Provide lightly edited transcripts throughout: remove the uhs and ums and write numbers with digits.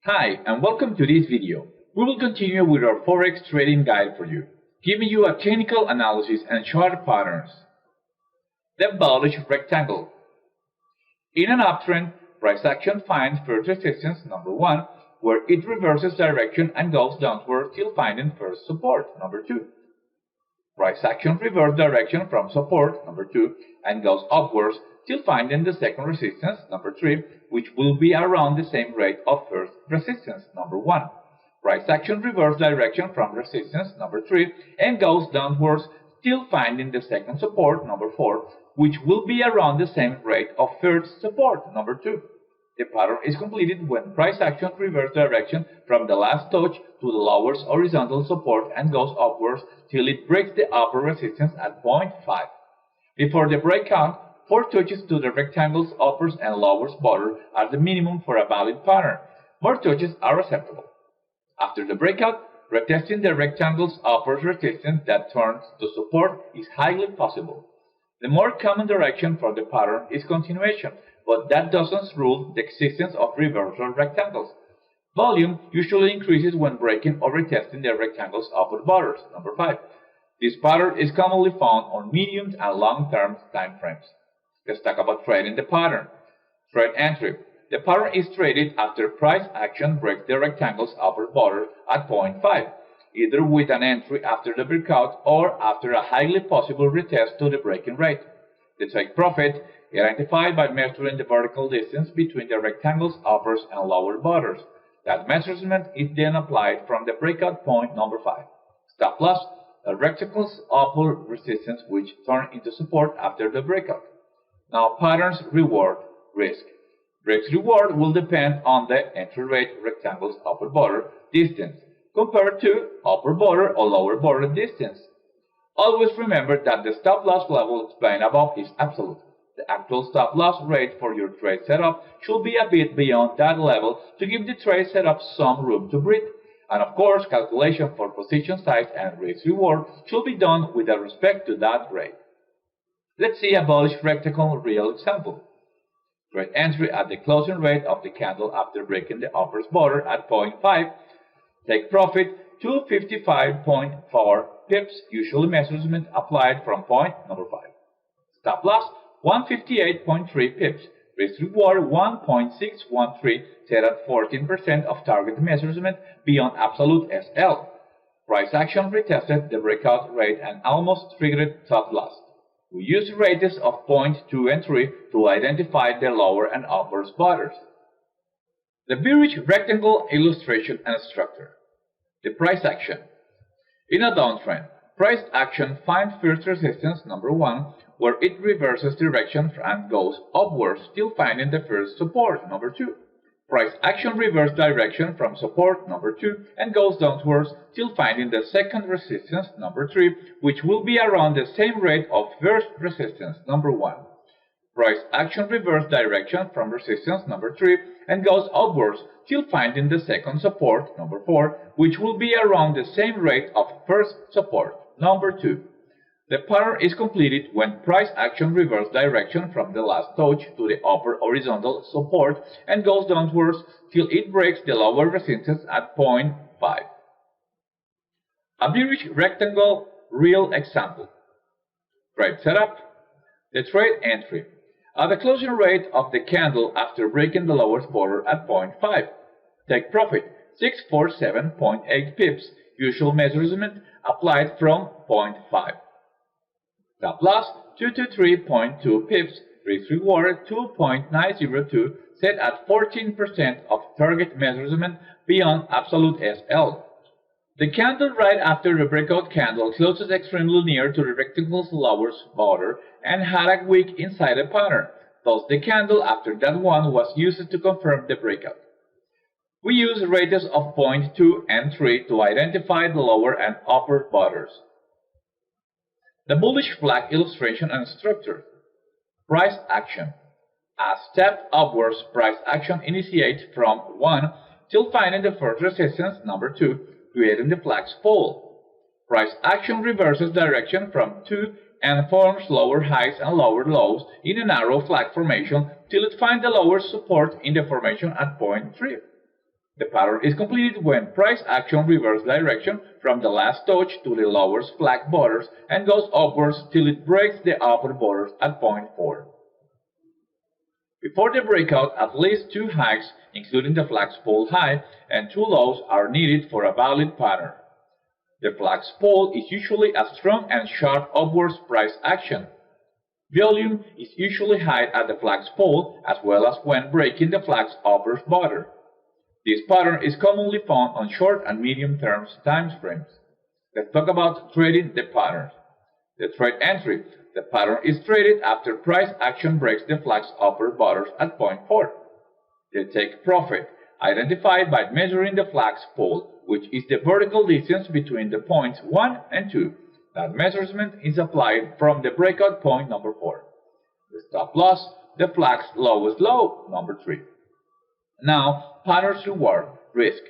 Hi, and welcome to this video. We will continue with our Forex trading guide for you, giving you a technical analysis and chart patterns. The bullish rectangle. In an uptrend, price action finds first resistance number 1, where it reverses direction and goes downward till finding first support number 2. Price action reverses direction from support number 2 and goes upwards till finding the second resistance number 3, which will be around the same rate of first resistance number 1. Price action reverses direction from resistance number 3 and goes downwards till finding the second support number 4, which will be around the same rate of first support number 2. The pattern is completed when price action reverses direction from the last touch to the lowest horizontal support and goes upwards till it breaks the upper resistance at point 5. Before the breakout, 4 touches to the rectangle's uppers and lowers border are the minimum for a valid pattern. More touches are acceptable. After the breakout, retesting the rectangle's upper resistance that turns to support is highly possible. The more common direction for the pattern is continuation, but that doesn't rule the existence of reversal rectangles. Volume usually increases when breaking or retesting the rectangle's upper borders, number 5. This pattern is commonly found on medium and long-term time frames. Let's talk about trading the pattern. Trade entry. The pattern is traded after price action breaks the rectangle's upper border at point 5, either with an entry after the breakout or after a highly possible retest to the breaking rate. The take profit identified by measuring the vertical distance between the rectangle's uppers and lower borders. That measurement is then applied from the breakout point number 5. Stop loss. The rectangle's upper resistance which turn into support after the breakout. Now patterns, reward, risk. Risk reward will depend on the entry rate rectangle's upper border distance compared to upper border or lower border distance. Always remember that the stop loss level explained above is absolute. The actual stop loss rate for your trade setup should be a bit beyond that level to give the trade setup some room to breathe. And of course, calculation for position size and risk reward should be done with respect to that rate. Let's see a bullish rectangle real example. Trade entry at the closing rate of the candle after breaking the upper border at point 5. Take profit 255.4 pips, usually measurement applied from point number 5. Stop loss 158.3 pips. Risk reward 1.613 set at 14% of target measurement beyond absolute SL. Price action retested the breakout rate and almost triggered stop loss. We use rates of point 2 and 3 to identify the lower and upper borders. The bearish rectangle illustration and structure. The price action. In a downtrend, price action finds first resistance number 1, where it reverses direction and goes upwards till finding the first support number 2. Price action reverses direction from support number 2 and goes downwards till finding the second resistance number 3, which will be around the same rate of first resistance number 1. Price action reverses direction from resistance number 3 and goes upwards till finding the second support number 4, which will be around the same rate of first support number 2. The pattern is completed when price action reverses direction from the last touch to the upper horizontal support and goes downwards till it breaks the lower resistance at point 5. A bearish rectangle real example. Trade setup. The trade entry. At the closing rate of the candle after breaking the lowest border at point 5. Take profit 647.8 pips, usual measurement applied from point 5. Stop loss 223.2 pips, risk reward 2.902 set at 14% of target measurement beyond absolute SL. The candle right after the breakout candle closes extremely near to the rectangle's lowest border and had a wick inside the pattern, thus the candle after that one was used to confirm the breakout. We use rates of point 2 and 3 to identify the lower and upper borders. The bullish flag illustration and structure. Price action. A step upwards price action initiates from 1 till finding the first resistance number 2, creating the flag's fall. Price action reverses direction from 2 and forms lower highs and lower lows in a narrow flag formation till it finds the lower support in the formation at point 3. The pattern is completed when price action reverses direction from the last touch to the lowest flag borders and goes upwards till it breaks the upper borders at point 4. Before the breakout, at least 2 highs, including the flag's pole high, and 2 lows are needed for a valid pattern. The flag's pole is usually a strong and sharp upwards price action. Volume is usually high at the flag's pole as well as when breaking the flag's upper border. This pattern is commonly found on short and medium term time frames. Let's talk about trading the patterns. The trade entry. The pattern is traded after price action breaks the flag's upper borders at point 4. The take profit, identified by measuring the flag's pole, which is the vertical distance between the points 1 and 2. That measurement is applied from the breakout point number 4. The stop loss, the flag's lowest low, number 3. Now, patterns reward, risk.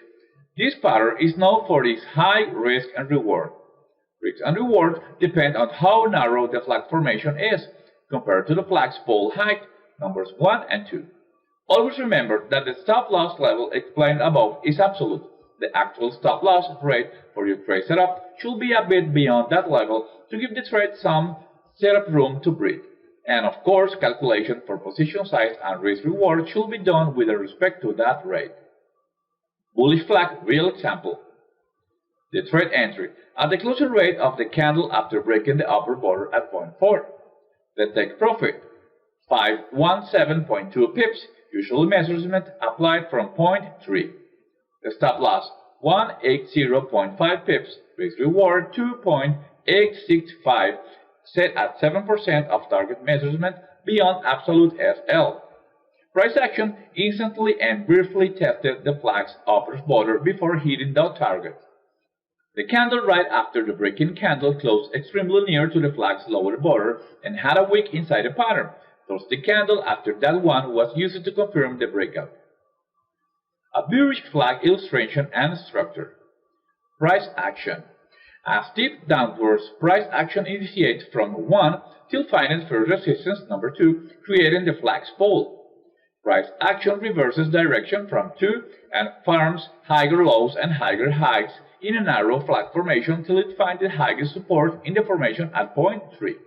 This pattern is known for its high risk and reward. Risk and reward depend on how narrow the flag formation is compared to the flag's pole height, numbers 1 and 2. Always remember that the stop loss level explained above is absolute. The actual stop loss rate for your trade setup should be a bit beyond that level to give the trade some setup room to breathe. And of course, calculation for position size and risk reward should be done with respect to that rate. Bullish flag real example. The trade entry at the closing rate of the candle after breaking the upper border at point 4. The take profit 517.2 pips, usual measurement applied from point 3. The stop loss 180.5 pips, risk reward 2.865, set at 7% of target measurement beyond absolute SL. Price action instantly and briefly tested the flag's upper border before hitting the target. The candle right after the breaking candle closed extremely near to the flag's lower border and had a wick inside the pattern, thus the candle after that one was used to confirm the breakout. A bearish flag illustration and structure. Price action. A steep downwards price action initiates from 1 till finding first resistance number 2, creating the flag's pole. Price action reverses direction from 2 and forms higher lows and higher highs in a narrow flag formation till it finds the highest support in the formation at point 3.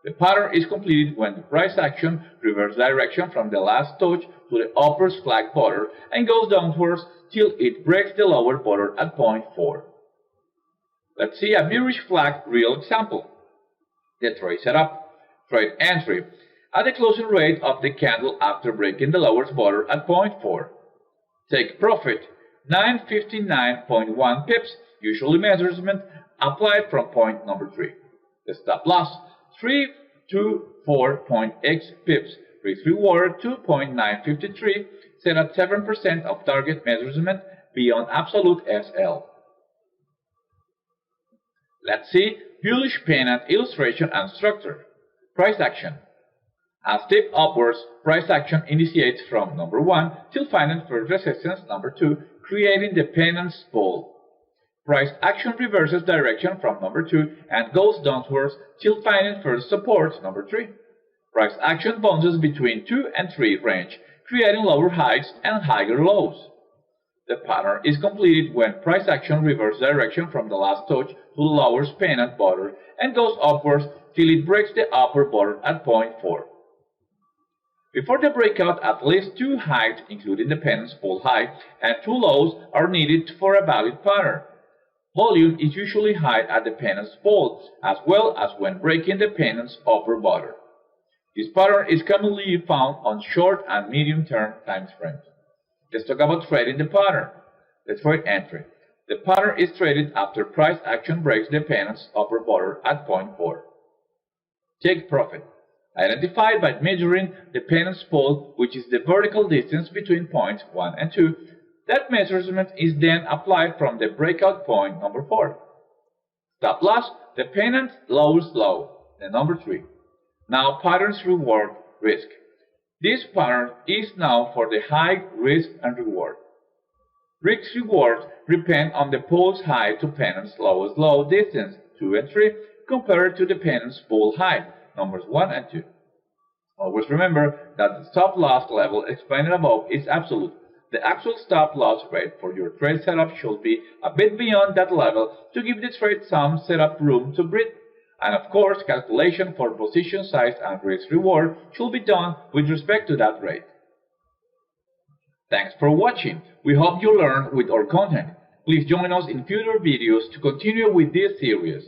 The pattern is completed when the price action reverses direction from the last touch to the upper flag border and goes downwards till it breaks the lower border at point 4. Let's see a bearish flag real example. The trade setup. Trade entry at the closing rate of the candle after breaking the lowest border at point 4. Take profit 959.1 pips, usually measurement applied from point number 3. The stop loss 324.x pips, risk reward 2.953, set at 7% of target measurement beyond absolute SL. Let's see bullish pennant illustration and structure. Price action. A steep upwards price action initiates from number 1 till finding first resistance number 2, creating the pennant's pole. Price action reverses direction from number 2 and goes downwards till finding first support number 3. Price action bounces between 2 and 3 range, creating lower highs and higher lows. The pattern is completed when price action reverses direction from the last touch to the lower pennant border and goes upwards till it breaks the upper border at point 4. Before the breakout, at least 2 highs, including the pennant's pole high, and 2 lows are needed for a valid pattern. Volume is usually high at the pennant's pole, as well as when breaking the pennant's upper border. This pattern is commonly found on short and medium-term time frames. Let's talk about trading the pattern. The trade entry. The pattern is traded after price action breaks the pennant's upper border at point 4. Take profit. Identified by measuring the pennant's pole, which is the vertical distance between points 1 and 2. That measurement is then applied from the breakout point number 4. Stop loss, the pennant's lowest low, the number 3. Now patterns reward risk. This pattern is now for the high risk and reward. Risk reward depend on the pole's high to pennant's lowest low distance, 2 and 3, compared to the pennant's pole height, numbers 1 and 2. Always remember that the stop loss level explained above is absolute. The actual stop loss rate for your trade setup should be a bit beyond that level to give the trade some setup room to breathe. And of course, calculation for position size and risk reward should be done with respect to that rate. Thanks for watching. We hope you learned with our content. Please join us in future videos to continue with this series.